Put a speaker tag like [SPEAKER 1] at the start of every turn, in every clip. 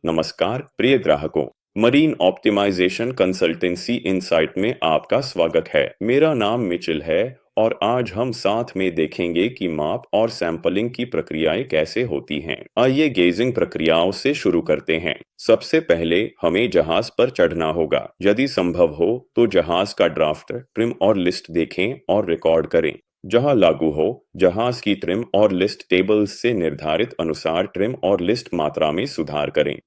[SPEAKER 1] नमस्कार प्रिय ग्राहकों, मरीन ऑप्टिमाइजेशन कंसल्टेंसी इनसाइट में आपका स्वागत है। मेरा नाम मिचिल है और आज हम साथ में देखेंगे कि माप और सैंपलिंग की प्रक्रियाएं कैसे होती हैं। आइए गेजिंग प्रक्रियाओं से शुरू करते हैं। सबसे पहले हमें जहाज पर चढ़ना होगा। यदि संभव हो तो जहाज का ड्राफ्ट, ट्रिम और लिस्ट देखें और रिकॉर्ड करें। जहां लागू हो, जहाज की ट्रिम और लिस्ट टेबल्स से निर्धारित अनुसार ट्रिम और लिस्ट मात्रा में सुधार करें।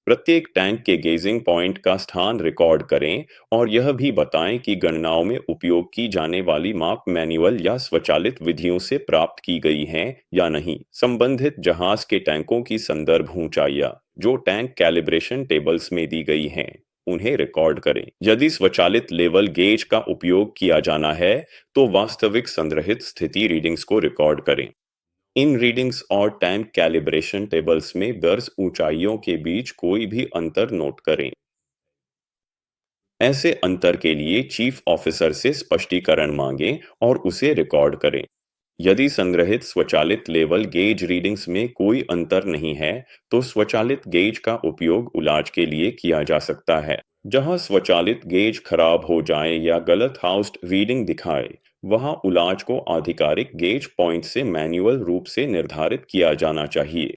[SPEAKER 1] प्रत्येक टैंक के गेजिंग पॉइंट का स्थान रिकॉर्ड करें और यह भी बताएं कि गणनाओं में उपयोग की जाने वाली माप मैनुअल या स्वचालित विधियों से प्राप्त की गई हैं या नहीं। संबंधित जहाज के टैंकों की संदर्भ ऊंचाइयां जो टैंक कैलिब्रेशन टेबल्स में दी गई हैं, उन्हें रिकॉर्ड करें। यदि स्वचालित लेवल गेज का उपयोग किया जाना है तो वास्तविक संग्रहित स्थिति रीडिंग्स को रिकॉर्ड करें। इन रीडिंग्स और टैंक कैलिब्रेशन टेबल्स में दर्ज ऊंचाइयों के बीच कोई भी अंतर नोट करें। ऐसे अंतर के लिए चीफ ऑफिसर से स्पष्टीकरण मांगें और उसे रिकॉर्ड करें। यदि संग्रहित स्वचालित लेवल गेज रीडिंग्स में कोई अंतर नहीं है, तो स्वचालित गेज का उपयोग इलाज के लिए किया जा सकता है। जहां स्वचालित गेज खराब हो जाए या गलत हाउस्ड रीडिंग दिखाए, वहां इलाज को आधिकारिक गेज पॉइंट से मैन्युअल रूप से निर्धारित किया जाना चाहिए।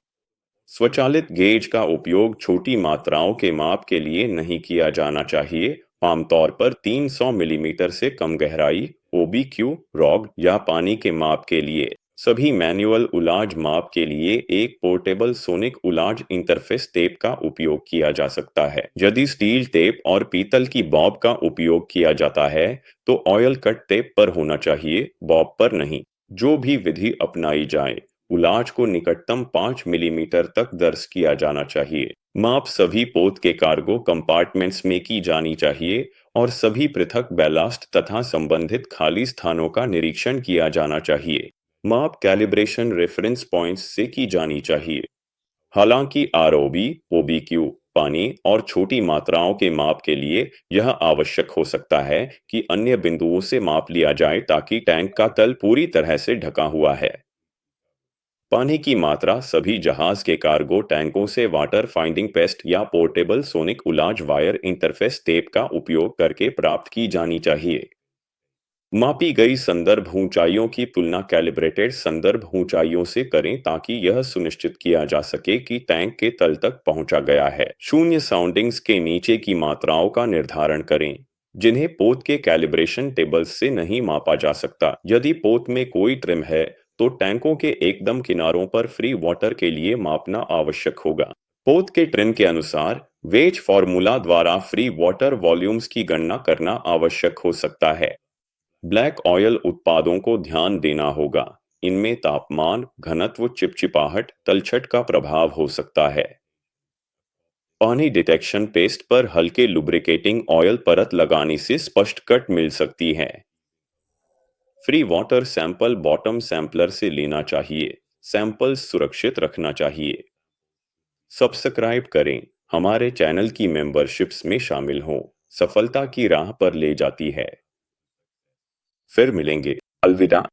[SPEAKER 1] स्वचालित गेज का उपयोग छोटी मात्राओं के माप के लिए नहीं किया जाना चाहिए। आमतौर पर 300 मिलीमीटर से कम गहराई, ओबीक्यू, रॉग या पानी के माप के लिए। सभी मैनुअल इलाज माप के लिए एक पोर्टेबल सोनिक इलाज इंटरफेस टेप का उपयोग किया जा सकता है। यदि स्टील टेप और पीतल की बॉब का उपयोग किया जाता है, तो ऑयल कट टेप पर होना चाहिए, बॉब पर नहीं। जो भी विधि अपनाई जाए, इलाज को निकटतम 5 मिलीमीटर तक दर्ज किया जाना चाहिए। माप सभी पोत के कार्गो कंपार्टमेंट्स में की जानी चाहिए और सभी पृथक बैलास्ट तथा संबंधित खाली स्थानों का निरीक्षण किया जाना चाहिए। माप कैलिब्रेशन रेफरेंस पॉइंट्स से की जानी चाहिए। हालांकि आरओबी, ओबीक्यू, पानी और छोटी मात्राओं के माप के लिए यह आवश्यक हो सकता है कि अन्य बिंदुओं से माप लिया जाए ताकि टैंक का तल पूरी तरह से ढका हुआ है। पानी की मात्रा सभी जहाज के कार्गो टैंकों से वाटर फाइंडिंग पेस्ट या पोर्टेबल सोनिक इलाज वायर इंटरफेस टेप का उपयोग करके प्राप्त की जानी चाहिए। मापी गई संदर्भ ऊंचाइयों की तुलना कैलिब्रेटेड संदर्भ ऊंचाइयों से करें ताकि यह सुनिश्चित किया जा सके कि टैंक के तल तक पहुंचा गया है। शून्य साउंडिंग्स के नीचे की मात्राओं का निर्धारण करें, जिन्हें पोत के कैलिब्रेशन टेबल्स से नहीं मापा जा सकता। यदि पोत में कोई ट्रिम है, तो टैंकों के एकदम किनारों पर फ्री वाटर के लिए मापना आवश्यक होगा। पोत के ट्रिम के अनुसार वेज फॉर्मूला द्वारा फ्री वाटर वॉल्यूम्स की गणना करना आवश्यक हो सकता है। ब्लैक ऑयल उत्पादों को ध्यान देना होगा। इनमें तापमान, घनत्व, चिपचिपाहट, तलछट का प्रभाव हो सकता है। पानी डिटेक्शन पेस्ट पर हल्के लुब्रिकेटिंग ऑयल परत लगाने से स्पष्ट कट मिल सकती है। Free water sample bottom sampler से लेना चाहिए। सैंपल सुरक्षित रखना चाहिए। सब्सक्राइब करें, हमारे चैनल की मेंबरशिप्स में शामिल हों। सफलता की राह पर ले जाती है। फिर मिलेंगे। अलविदा।